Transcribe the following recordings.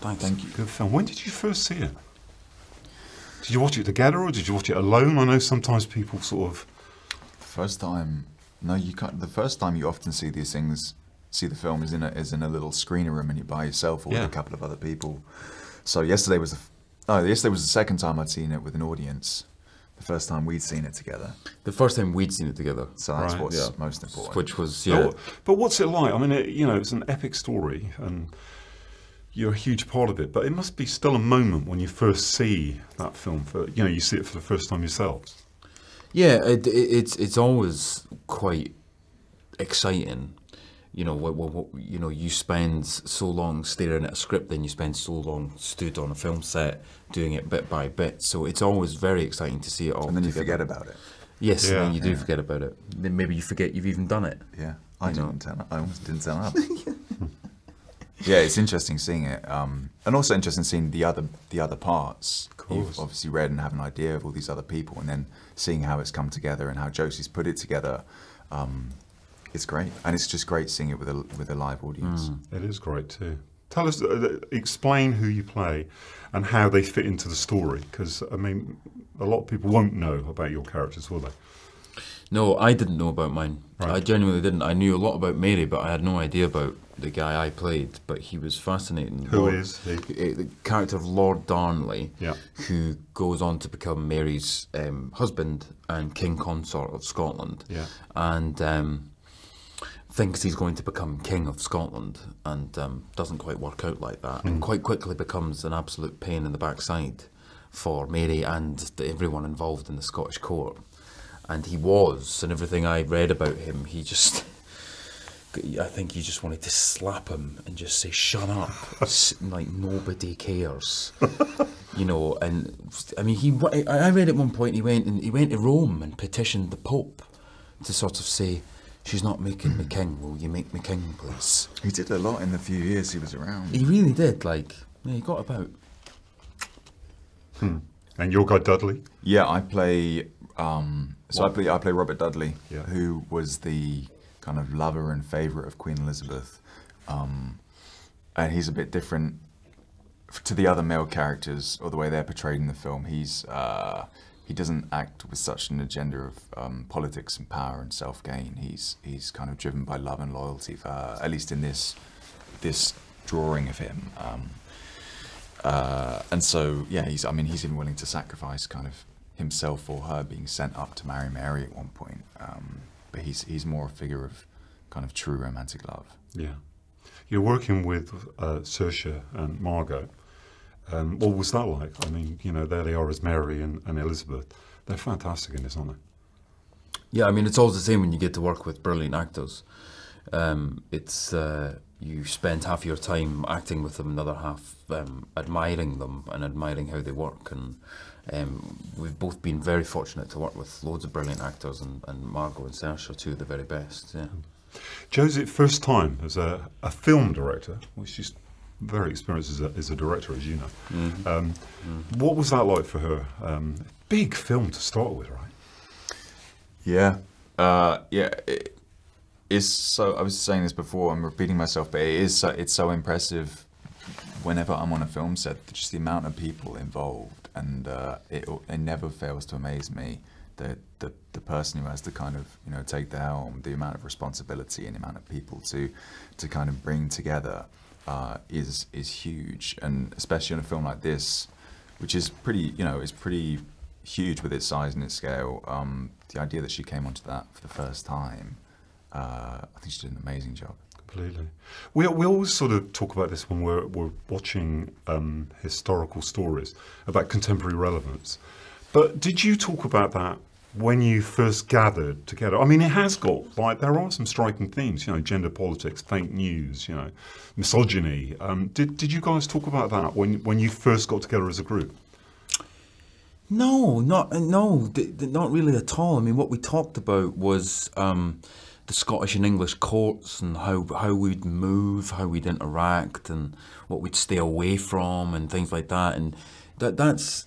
Thanks. Thank you. Good film. When did you first see it? Did you watch it together or did you watch it alone? I know sometimes people sort of... First time, no, you can't. The first time you often see these things, see the film is in a little screener room and you're by yourself or with a couple of other people. So yesterday was the second time I'd seen it with an audience. The first time we'd seen it together. The first time we'd seen it together. So that's what's most important. Which was, But what's it like? I mean, it's an epic story and you're a huge part of it, but it must be still a moment when you first see that film. You see it for the first time yourselves. Yeah, it's always quite exciting. You spend so long staring at a script, then you spend so long stood on a film set doing it bit by bit. So it's always very exciting to see it all. And then you together. forget about it. Yes, and then you do forget about it. Then maybe you forget you've even done it. Yeah, I almost didn't turn up. Yeah, it's interesting seeing it, and also interesting seeing the other parts. You've obviously read and have an idea of all these other people, and then seeing how it's come together and how Josie's put it together. It's great, and it's just great seeing it with a live audience. It is great too. Tell us, explain who you play and how they fit into the story, because I mean, a lot of people won't know about your characters, will they? No, I didn't know about mine. Right. I genuinely didn't. I knew a lot about Mary, but I had no idea about the guy I played. But he was fascinating. Who is he? The character of Lord Darnley, Yeah. who goes on to become Mary's husband and King Consort of Scotland. Yeah. And thinks he's going to become King of Scotland, and doesn't quite work out like that, and quite quickly becomes an absolute pain in the backside for Mary and everyone involved in the Scottish court. And he was, and everything I read about him, I think he just wanted to slap him and just say, "Shut up!" Like nobody cares, And I mean, I read at one point he went to Rome and petitioned the Pope to sort of say, "She's not making me king. Will you make me king, please?" He did a lot in the few years he was around. He really did. He got about. And your guy Dudley? Yeah, I play. I play Robert Dudley, Yeah. who was the kind of lover and favourite of Queen Elizabeth, and he's a bit different to the other male characters or the way they're portrayed in the film. He doesn't act with such an agenda of politics and power and self-gain. He's kind of driven by love and loyalty for her, at least in this drawing of him. And so yeah, he's even willing to sacrifice kind of himself for her, being sent up to marry Mary at one point. But he's more a figure of kind of true romantic love. Yeah. You're working with Saoirse and Margot. What was that like? I mean, there they are as Mary and Elizabeth. They're fantastic in this, aren't they? Yeah, I mean, it's always the same when you get to work with brilliant actors. You spend half your time acting with them, another half admiring them and admiring how they work. And we've both been very fortunate to work with loads of brilliant actors, and Margot and Saoirse are two of the very best. Yeah. Josie, first time as a film director, well, she's very experienced as a director, as you know. What was that like for her? Big film to start with, right? Yeah, it is so. I was saying this before. I'm repeating myself, but it's so impressive. Whenever I'm on a film set, just the amount of people involved, and it never fails to amaze me. The person who has to kind of take the helm, the amount of responsibility and the amount of people to kind of bring together is huge, and especially on a film like this, which is pretty is pretty huge with its size and its scale. The idea that she came onto that for the first time, I think she did an amazing job. Completely. We always sort of talk about this when we're watching historical stories about contemporary relevance. But did you talk about that when you first gathered together? I mean, it has got, there are some striking themes, gender politics, fake news, misogyny. Did you guys talk about that when you first got together as a group? No, not really at all. I mean, what we talked about was the Scottish and English courts and how we'd move, how we'd interact, and what we'd stay away from, and things like that. And that's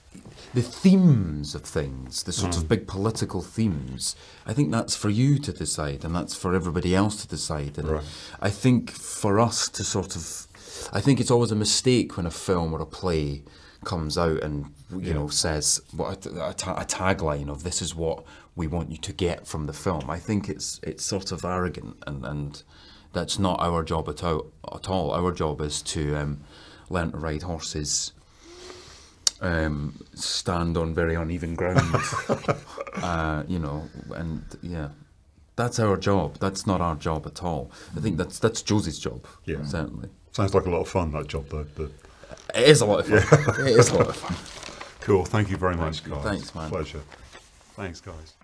the themes of things, the sort of big political themes. I think that's for you to decide, and that's for everybody else to decide. And right. I think for us to sort of I think it's always a mistake when a film or a play comes out and you know says what a tagline of this is what we want you to get from the film. I think it's sort of arrogant, and that's not our job at all. Our job is to learn to ride horses, stand on very uneven ground, you know, and yeah. That's our job. That's not our job at all. I think that's Josie's job. Yeah, certainly. Sounds like a lot of fun, that job, though. It is a lot of fun. It is a lot of fun. Cool. Thank you very much, guys. Thanks, man. Pleasure. Thanks, guys.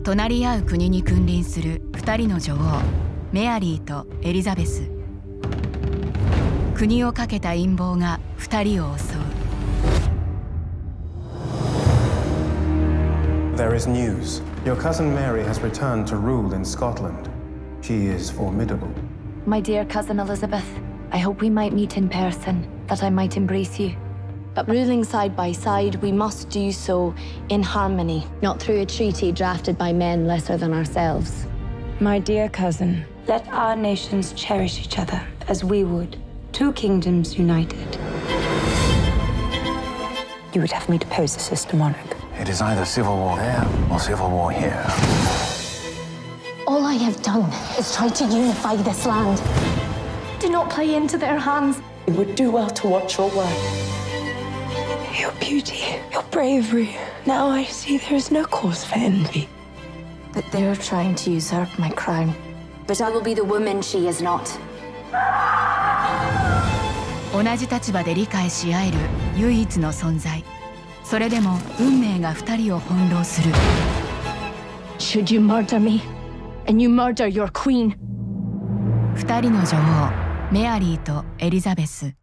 隣り合う国に君臨する2人の女王、メアリーとエリザベス。国をかけた陰謀が2人を襲う。There is news. Your cousin Mary has returned to rule in Scotland. She is formidable. My dear cousin Elizabeth, I hope we might meet in person, that I might embrace you. But ruling side by side, we must do so in harmony, not through a treaty drafted by men lesser than ourselves. My dear cousin, let our nations cherish each other as we would, two kingdoms united. You would have me depose the sister monarch. It is either civil war there or civil war here. All I have done is try to unify this land. Do not play into their hands. You would do well to watch your work. Your beauty, your bravery. Now I see there is no cause for envy. But they are trying to usurp my crown. But I will be the woman she is not. 同じ立場で理解し合える唯一の存在。それでも運命が2人を翻弄する。Should you murder me, and you murder your queen? 2人の女王、メアリーとエリザベス。